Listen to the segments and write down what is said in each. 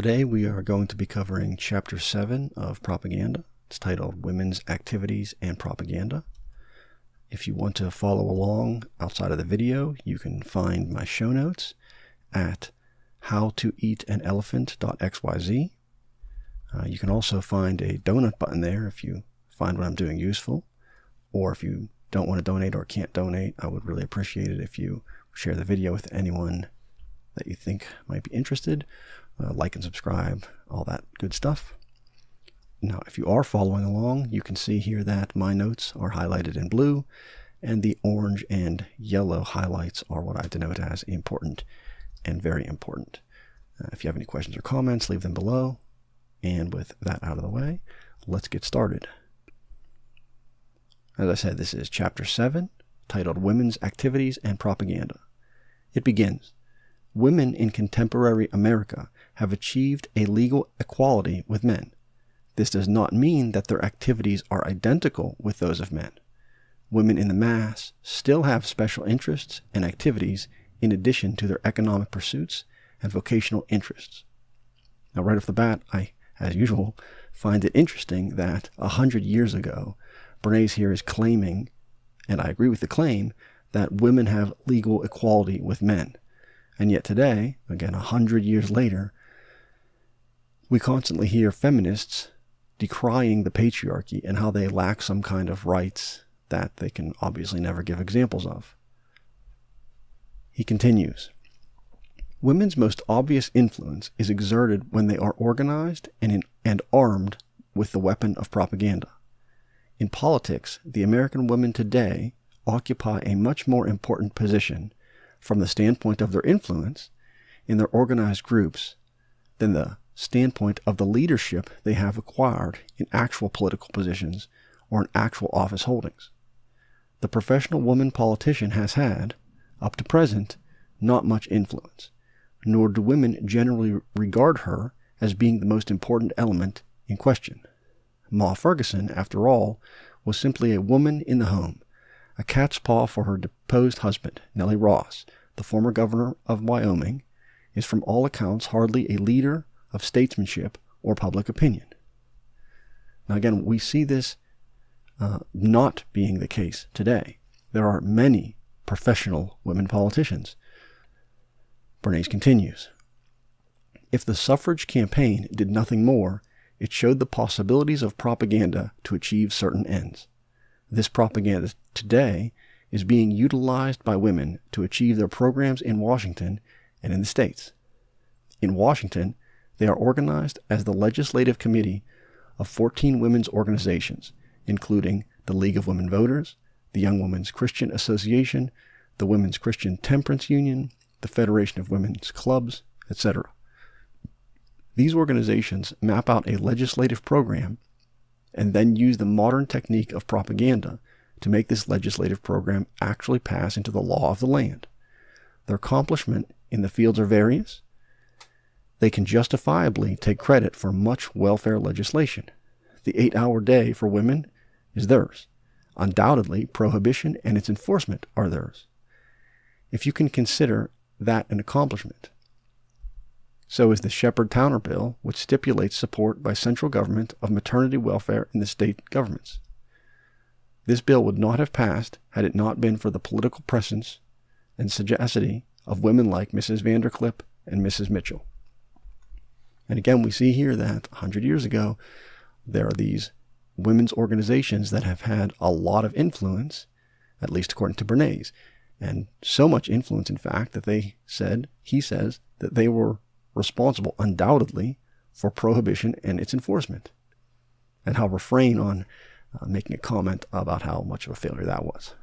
Today we are going to be covering Chapter 7 of Propaganda. It's titled Women's Activities and Propaganda. If you want to follow along outside of the video, you can find my show notes at howtoeatanelephant.xyz. You can also find a donut button there if you find what I'm doing useful, or if you don't want to donate or can't donate, I would really appreciate it if you share the video with anyone that you think might be interested. Like and subscribe, all that good stuff. Now, if you are following along, you can see here that my notes are highlighted in blue, and the orange and yellow highlights are what I denote as important and very important. If you have any questions or comments, leave them below. And with that out of the way, let's get started. As I said, this is Chapter 7, titled Women's Activities and Propaganda. It begins. Women in contemporary America have achieved a legal equality with men. This does not mean that their activities are identical with those of men. Women in the mass still have special interests and activities in addition to their economic pursuits and vocational interests. Now, right off the bat, I, as usual, find it interesting that 100 years ago, Bernays here is claiming, and I agree with the claim, that women have legal equality with men. And yet today, again 100 years later, we constantly hear feminists decrying the patriarchy and how they lack some kind of rights that they can obviously never give examples of. He continues, women's most obvious influence is exerted when they are organized and armed with the weapon of propaganda. In politics, the American women today occupy a much more important position from the standpoint of their influence in their organized groups than the standpoint of the leadership they have acquired in actual political positions or in actual office holdings. The professional woman politician has had, up to present, not much influence, nor do women generally regard her as being the most important element in question. Ma Ferguson, after all, was simply a woman in the home, a cat's paw for her deposed husband. Nellie Ross, the former governor of Wyoming, is from all accounts hardly a leader of statesmanship or public opinion. Now again, we see this not being the case today. There are many professional women politicians. Bernays continues, if the suffrage campaign did nothing more, it showed the possibilities of propaganda to achieve certain ends. This propaganda today is being utilized by women to achieve their programs in Washington and in the states. In Washington, they are organized as the Legislative Committee of 14 women's organizations, including the League of Women Voters, the Young Women's Christian Association, the Women's Christian Temperance Union, the Federation of Women's Clubs, etc. These organizations map out a legislative program and then use the modern technique of propaganda to make this legislative program actually pass into the law of the land. Their accomplishment in the fields are various. They can justifiably take credit for much welfare legislation. The 8-hour day for women is theirs. Undoubtedly, prohibition and its enforcement are theirs. If you can consider that an accomplishment. So is the Shepard-Towner bill, which stipulates support by central government of maternity welfare in the state governments. This bill would not have passed had it not been for the political presence and sagacity of women like Mrs. Vanderclip and Mrs. Mitchell. And again, we see here that 100 years ago, there are these women's organizations that have had a lot of influence, at least according to Bernays, and so much influence, in fact, that he says, that they were responsible undoubtedly for prohibition and its enforcement. And I'll refrain on making a comment about how much of a failure that was.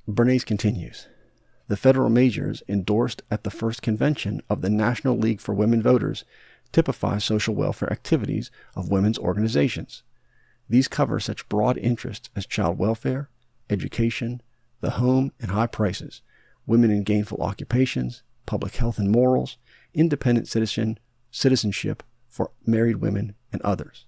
Bernays continues, the federal measures endorsed at the first convention of the National League for Women Voters typify social welfare activities of women's organizations. These cover such broad interests as child welfare, education, the home and high prices, women in gainful occupations, public health and morals, independent citizenship for married women, and others.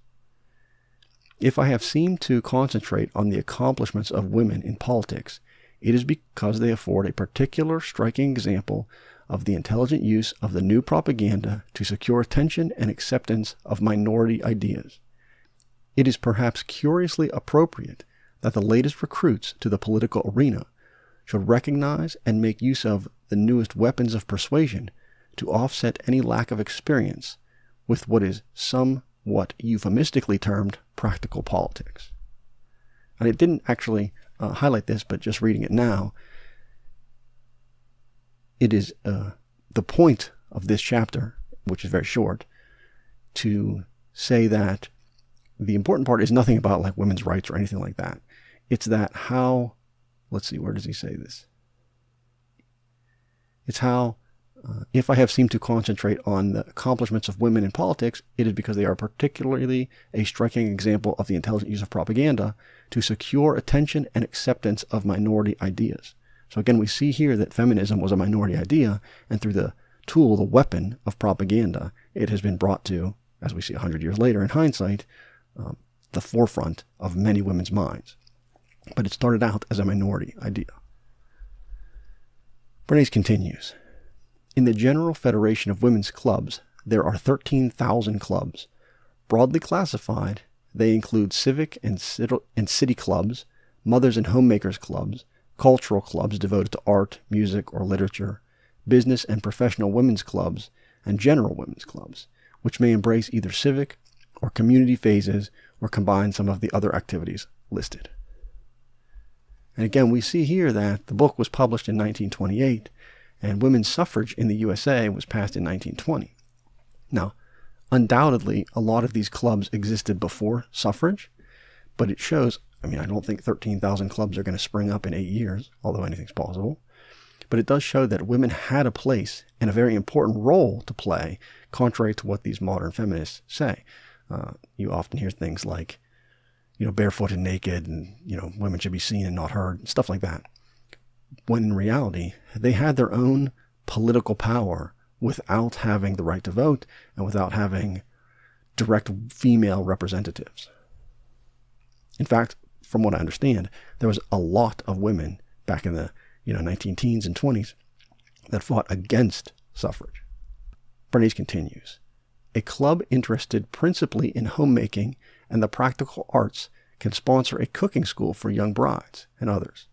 If I have seemed to concentrate on the accomplishments of women in politics, it is because they afford a particular striking example of the intelligent use of the new propaganda to secure attention and acceptance of minority ideas. It is perhaps curiously appropriate that the latest recruits to the political arena should recognize and make use of the newest weapons of persuasion to offset any lack of experience with what is somewhat euphemistically termed practical politics. And it didn't actually highlight this, but just reading it now, it is the point of this chapter, which is very short, to say that the important part is nothing about like women's rights or anything like that. It's that how, let's see, where does he say this? It's how, if I have seemed to concentrate on the accomplishments of women in politics, it is because they are particularly a striking example of the intelligent use of propaganda to secure attention and acceptance of minority ideas. So again, we see here that feminism was a minority idea, and through the tool, the weapon of propaganda, it has been brought to, as we see 100 years later in hindsight, the forefront of many women's minds. But it started out as a minority idea. Bernays continues, in the General Federation of Women's Clubs, there are 13,000 clubs. Broadly classified, they include civic and city clubs, mothers and homemakers clubs, cultural clubs devoted to art, music, or literature, business and professional women's clubs, and general women's clubs, which may embrace either civic or community phases or combine some of the other activities listed. And again, we see here that the book was published in 1928, and women's suffrage in the USA was passed in 1920. Now, undoubtedly, a lot of these clubs existed before suffrage, but it shows, I don't think 13,000 clubs are going to spring up in 8 years, although anything's possible. But it does show that women had a place and a very important role to play, contrary to what these modern feminists say. You often hear things like, barefoot and naked, and, women should be seen and not heard, stuff like that. When in reality, they had their own political power without having the right to vote and without having direct female representatives. In fact, from what I understand, there was a lot of women back in the 19-teens and 20s that fought against suffrage. Bernays continues, a club interested principally in homemaking and the practical arts can sponsor a cooking school for young brides and others.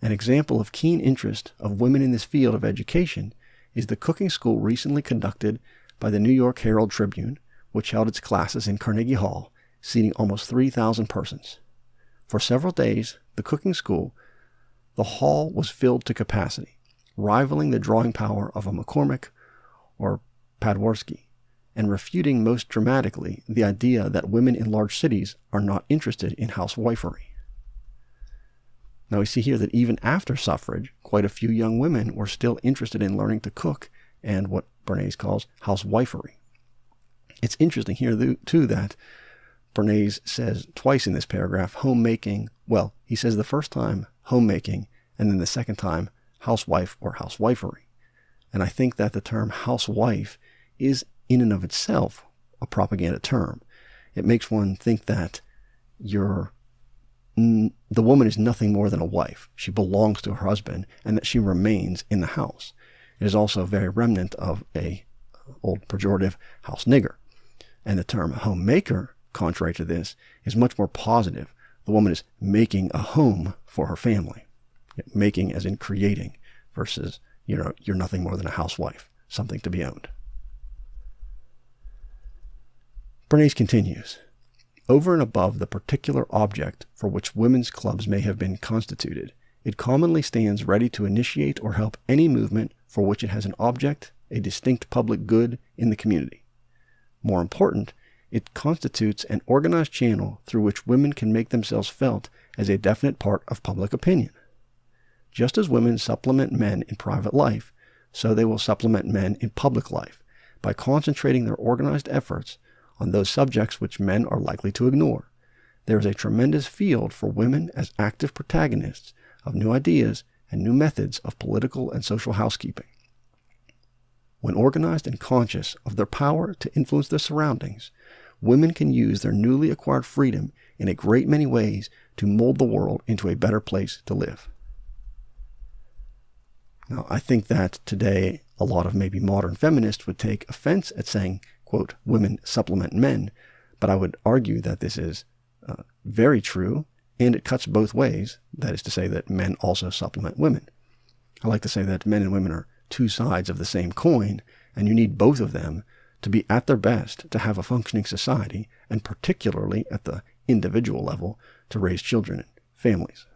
An example of keen interest of women in this field of education is the cooking school recently conducted by the New York Herald Tribune, which held its classes in Carnegie Hall, seating almost 3,000 persons. For several days, the cooking school, the hall was filled to capacity, rivaling the drawing power of a McCormick or Paderewski, and refuting most dramatically the idea that women in large cities are not interested in housewifery. Now we see here that even after suffrage, quite a few young women were still interested in learning to cook and what Bernays calls housewifery. It's interesting here, too, that Bernays says twice in this paragraph, homemaking. Well, he says the first time homemaking, and then the second time housewife or housewifery. And I think that the term housewife is in and of itself a propaganda term. It makes one think that the woman is nothing more than a wife. She belongs to her husband, and that she remains in the house. It is also a very remnant of a old pejorative house nigger. And the term homemaker, contrary to this, is much more positive. The woman is making a home for her family. Making as in creating versus, you're nothing more than a housewife, something to be owned. Bernays continues, over and above the particular object for which women's clubs may have been constituted, it commonly stands ready to initiate or help any movement for which it has an object, a distinct public good in the community. More important, it constitutes an organized channel through which women can make themselves felt as a definite part of public opinion. Just as women supplement men in private life, so they will supplement men in public life by concentrating their organized efforts on those subjects which men are likely to ignore. There is a tremendous field for women as active protagonists of new ideas and new methods of political and social housekeeping. When organized and conscious of their power to influence their surroundings, women can use their newly acquired freedom in a great many ways to mold the world into a better place to live. Now, I think that today a lot of maybe modern feminists would take offense at saying, quote, women supplement men. But I would argue that this is very true, and it cuts both ways. That is to say that men also supplement women. I like to say that men and women are two sides of the same coin, and you need both of them to be at their best to have a functioning society, and particularly at the individual level to raise children and families.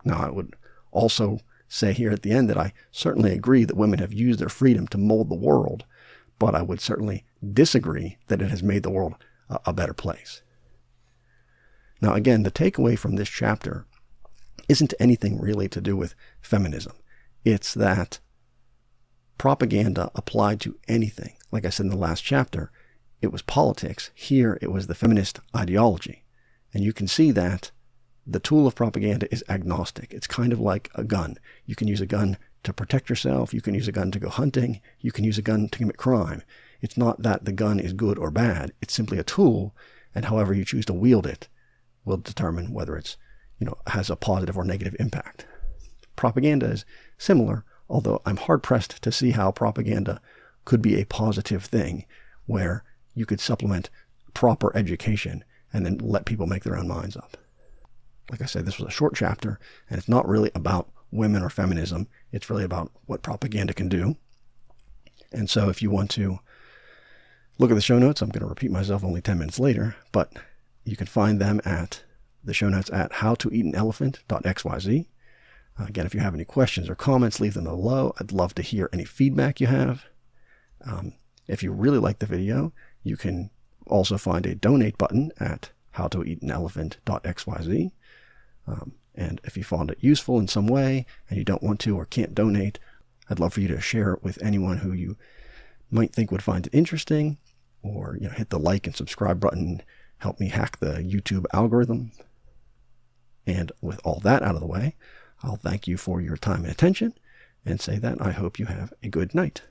Now, I would also say here at the end that I certainly agree that women have used their freedom to mold the world, but I would certainly disagree that it has made the world a better place. Now, again, the takeaway from this chapter isn't anything really to do with feminism. It's that propaganda applied to anything. Like I said in the last chapter, it was politics. Here, it was the feminist ideology. And you can see that the tool of propaganda is agnostic. It's kind of like a gun. You can use a gun to protect yourself. You can use a gun to go hunting. You can use a gun to commit crime. It's not that the gun is good or bad. It's simply a tool, and however you choose to wield it will determine whether it's, has a positive or negative impact. Propaganda is similar, although I'm hard-pressed to see how propaganda could be a positive thing where you could supplement proper education and then let people make their own minds up. Like I said, this was a short chapter, and it's not really about women or feminism. It's really about what propaganda can do. And so if you want to look at the show notes, I'm going to repeat myself only 10 minutes later, but you can find them at the show notes at howtoeatanelephant.xyz. Again, if you have any questions or comments, leave them below. I'd love to hear any feedback you have. If you really like the video, you can also find a donate button at howtoeatanelephant.xyz. And if you found it useful in some way and you don't want to or can't donate, I'd love for you to share it with anyone who you might think would find it interesting, or hit the like and subscribe button, help me hack the YouTube algorithm. And with all that out of the way, I'll thank you for your time and attention and say that I hope you have a good night.